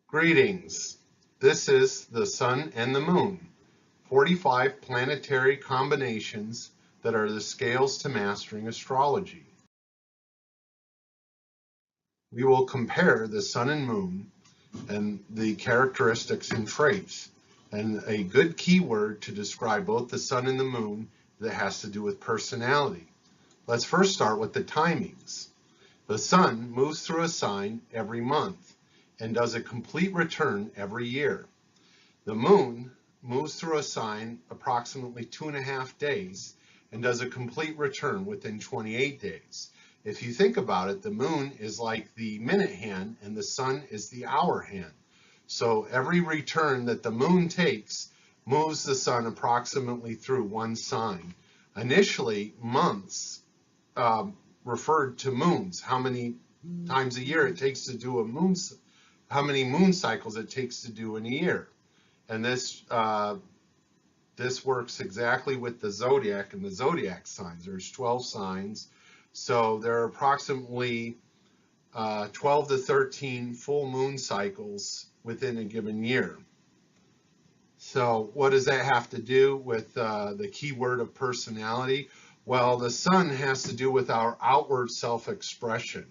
Greetings. This is the Sun and the Moon, 45 planetary combinations that are the scales to mastering astrology. We will compare the Sun and Moon and the characteristics and traits. And a good keyword to describe both the Sun and the Moon that has to do with personality. Let's first start with the timings. The Sun moves through a sign every month and does a complete return every year. The Moon moves through a sign approximately 2.5 days and does a complete return within 28 days. If you think about it, the Moon is like the minute hand and the Sun is the hour hand. So every return that the Moon takes moves the Sun approximately through one sign. Initially, months referred to moons, how many times a year it takes to do a moon, how many moon cycles it takes to do in a year. And this works exactly with the zodiac and the zodiac signs. There's 12 signs. So there are approximately 12 to 13 full moon cycles within a given year. So what does that have to do with the key word of personality? Well, the Sun has to do with our outward self-expression,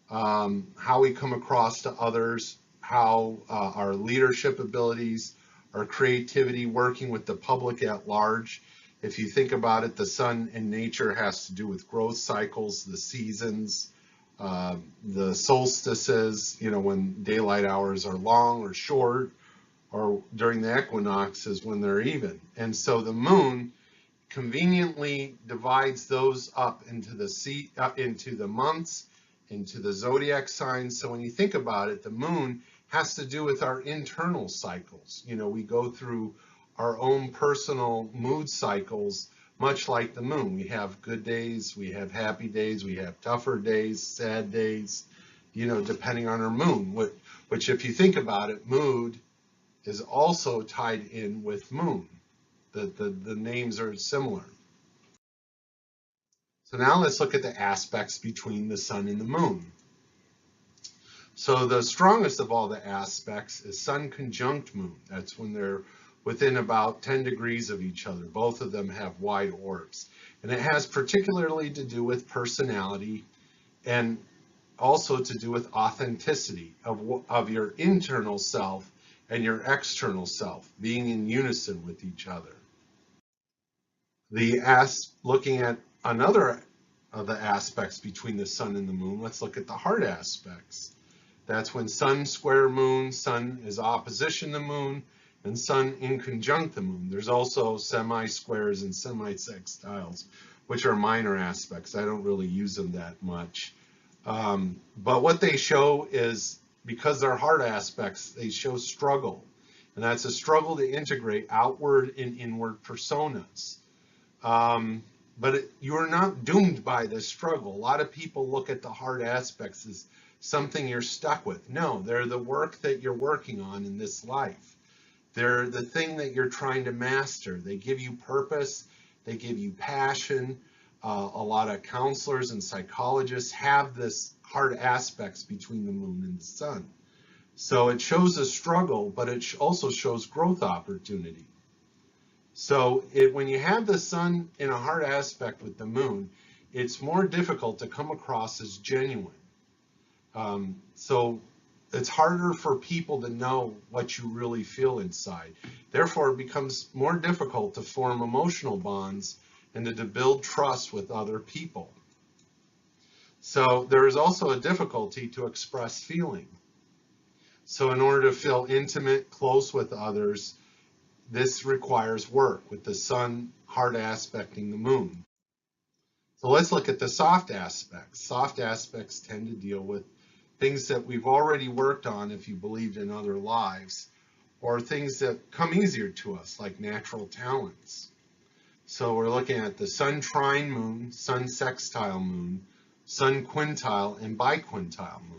how we come across to others, how our leadership abilities, our creativity, working with the public at large. If you think about it, the Sun in nature has to do with growth cycles, the seasons, the solstices, when daylight hours are long or short, or during the equinoxes when they're even. And so the Moon conveniently divides those up into the months, into the zodiac signs. So when you think about it, the Moon has to do with our internal cycles. We go through our own personal mood cycles, much like the Moon. We have good days, we have happy days, we have tougher days, sad days, depending on our moon, which if you think about it, mood is also tied in with moon. The names are similar. So now let's look at the aspects between the Sun and the Moon. So the strongest of all the aspects is Sun conjunct Moon. That's when they're within about 10 degrees of each other. Both of them have wide orbs. And it has particularly to do with personality and also to do with authenticity of your internal self and your external self being in unison with each other. Looking at another of the aspects between the Sun and the Moon, let's look at the hard aspects. That's when Sun square Moon, Sun is opposition the Moon, and Sun in conjunct the Moon. There's also semi-squares and semi-sextiles, which are minor aspects. I don't really use them that much. But what they show is, because they're hard aspects, they show struggle. And that's a struggle to integrate outward and inward personas. But you're not doomed by this struggle. A lot of people look at the hard aspects as something you're stuck with. No, they're the work that you're working on in this life. They're the thing that you're trying to master. They give you purpose. They give you passion. A lot of counselors and psychologists have this hard aspects between the Moon and the Sun. So it shows a struggle, but it also shows growth opportunity. So when you have the Sun in a hard aspect with the Moon, it's more difficult to come across as genuine. So it's harder for people to know what you really feel inside. Therefore, it becomes more difficult to form emotional bonds and to build trust with other people. So there is also a difficulty to express feeling. So in order to feel intimate, close with others, this requires work with the Sun hard aspecting the Moon. So let's look at the soft aspects. Soft aspects tend to deal with things that we've already worked on if you believed in other lives, or things that come easier to us, like natural talents. So we're looking at the Sun trine Moon, Sun sextile Moon, Sun quintile, and biquintile Moon.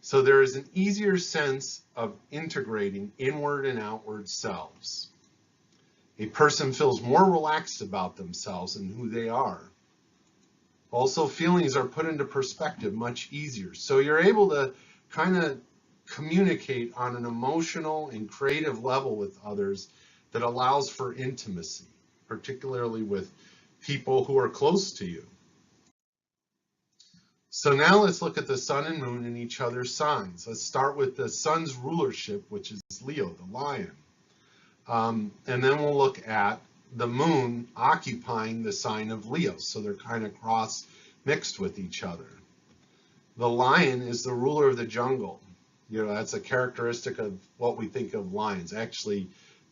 So there is an easier sense of integrating inward and outward selves. A person feels more relaxed about themselves and who they are. Also, feelings are put into perspective much easier. So you're able to kind of communicate on an emotional and creative level with others that allows for intimacy, particularly with people who are close to you. So now let's look at the sun and moon in each other's signs. Let's start with the sun's rulership, which is Leo, the lion. And then we'll look at the moon occupying the sign of Leo. So they're kind of cross-mixed with each other. The lion is the ruler of the jungle. You know, that's a characteristic of what we think of lions. Actually,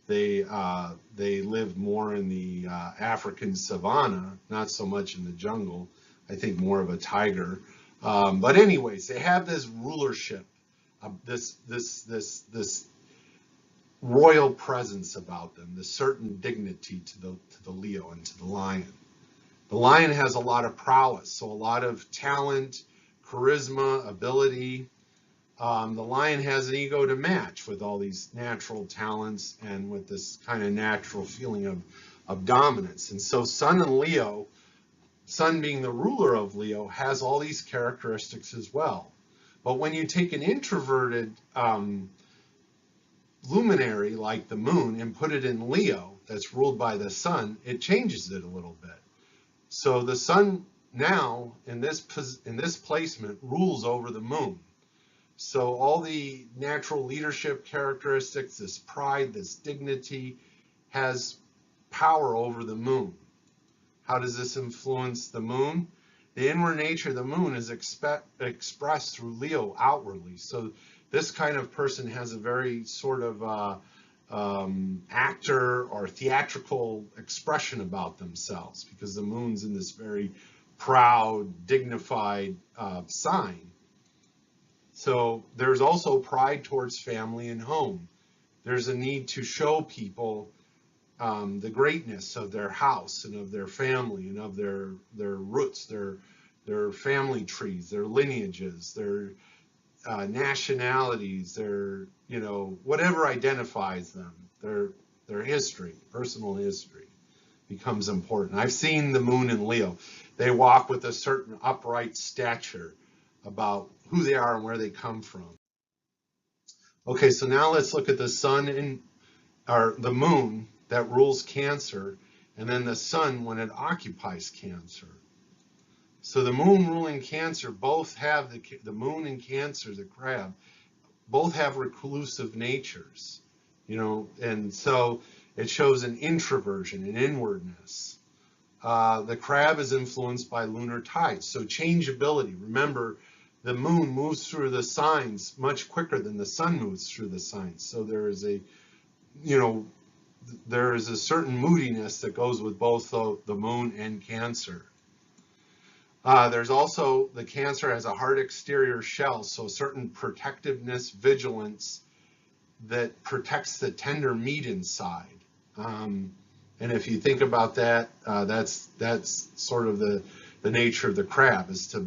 they live more in the African savanna, not so much in the jungle. I think more of a tiger. But anyways, they have this rulership, this royal presence about them, this certain dignity to the Leo and to the lion. The lion has a lot of prowess, so a lot of talent, charisma, ability. The lion has an ego to match with all these natural talents and with this kind of natural feeling of dominance. And so Sun and Leo, Sun being the ruler of Leo, has all these characteristics as well. But when you take an introverted luminary like the moon and put it in Leo, that's ruled by the sun, it changes it a little bit. So the sun now in this placement rules over the moon. So all the natural leadership characteristics, this pride, this dignity, has power over the moon. How does this influence the moon? The inward nature of the moon is expressed through Leo outwardly. So this kind of person has a very sort of actor or theatrical expression about themselves because the moon's in this very proud, dignified sign. So there's also pride towards family and home. There's a need to show people the greatness of their house and of their family and of their roots, their family trees, their lineages, their nationalities, their, you know, whatever identifies them, their history, personal history becomes important. I've seen the moon in Leo. They walk with a certain upright stature about who they are and where they come from. Okay, so now let's look at the sun or the moon that rules Cancer, and then the sun when it occupies Cancer. So the moon ruling Cancer both have the moon and Cancer, the crab, both have reclusive natures, you know, and so it shows an introversion, an inwardness. The crab is influenced by lunar tides, so changeability. Remember, the moon moves through the signs much quicker than the sun moves through the signs. So there is a, you know, there is a certain moodiness that goes with both the moon and Cancer. There's also, the Cancer has a hard exterior shell, so certain protectiveness, vigilance that protects the tender meat inside. And if you think about that, that's sort of the nature of the crab, is to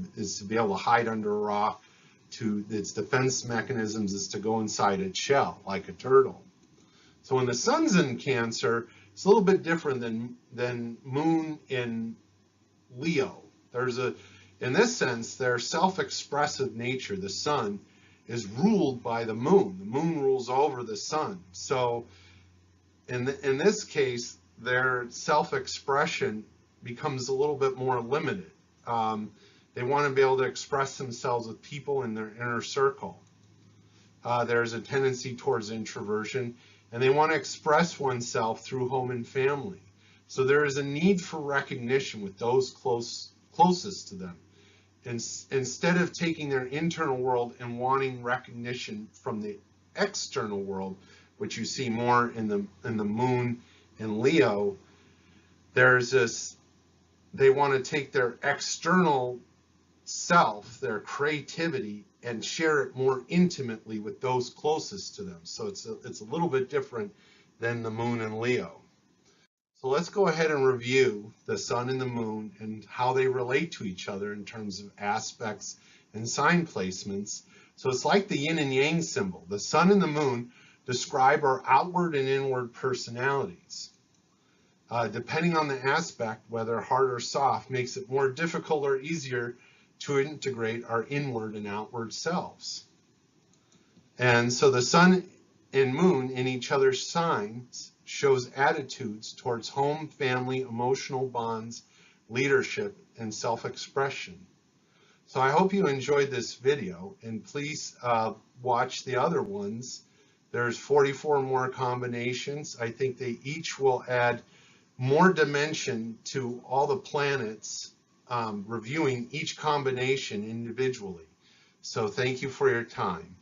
be able to hide under a rock. Its defense mechanisms is to go inside its shell like a turtle. So when the sun's in Cancer, it's a little bit different than moon in Leo. In this sense, their self-expressive nature, the sun, is ruled by the moon. The moon rules over the sun. So in this case, their self-expression becomes a little bit more limited. They want to be able to express themselves with people in their inner circle. There's a tendency towards introversion, and they want to express oneself through home and family. So there is a need for recognition with those closest to them. Instead of taking their internal world and wanting recognition from the external world, which you see more in the moon and Leo, there's this, they want to take their external self, their creativity, and share it more intimately with those closest to them. So it's a little bit different than the moon and Leo. So let's go ahead and review the sun and the moon and how they relate to each other in terms of aspects and sign placements. So it's like the yin and yang symbol. The sun and the moon describe our outward and inward personalities. Depending on the aspect, whether hard or soft, makes it more difficult or easier to integrate our inward and outward selves. And so the sun and moon in each other's signs shows attitudes towards home, family, emotional bonds, leadership, and self-expression. So I hope you enjoyed this video, and please watch the other ones. There's 44 more combinations. I think they each will add more dimension to all the planets, reviewing each combination individually. So thank you for your time.